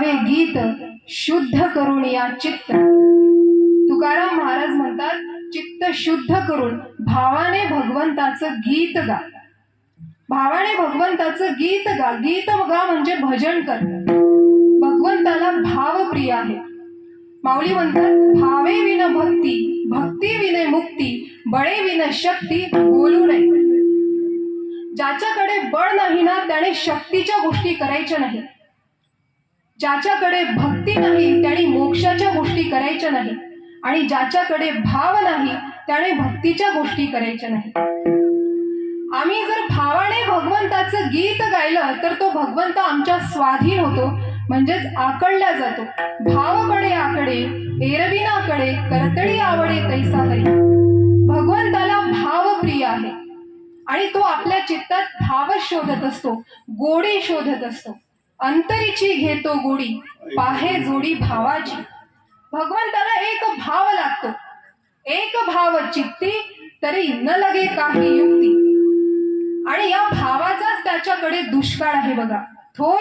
गावे गीत शुद्ध करून या चित्त. तुकाराम महाराज म्हणतात, चित्त शुद्ध करून भावाने भगवंताचं गीत गा. भावाने भगवंताचं गीत गा. गीत गा म्हणजे भजन कर. भगवंताला भावप्रिय आहे. माऊली म्हणतात, भावे विन भक्ती, भक्ती विने मुक्ती, बळे विन शक्ती बोलू नये. ज्याच्याकडे बळ नाही ना त्याने शक्तीच्या गोष्टी करायच्या नाही. ज्याच्याकडे भक्ती नाही त्याने मोक्षाच्या गोष्टी करायच्या नाही. आणि ज्याच्याकडे भाव नाही त्याने भक्तीच्या गोष्टी करायच्या नाही. आम्ही जर भावाने भगवंताचं गीत गायलं तर तो भगवंत आमच्या स्वाधीन होतो, म्हणजेच आकळला जातो. भावकडे आकडे एरविनाकडे करतळी आवडे तैसा हरी. भगवंताला भाव प्रिय आहे आणि तो आपल्या चित्तात भाव शोधत असतो, गोडी शोधत असतो. अंतरीची घेतो गोडी, पाहे जोडी भावाची. भगवंताला एक भाव लागतो. एक भाव चित्ती तरी न लगे काही युक्ती. आणि या भावाचाच त्याच्याकडे दुष्काळ आहे बघा. थोर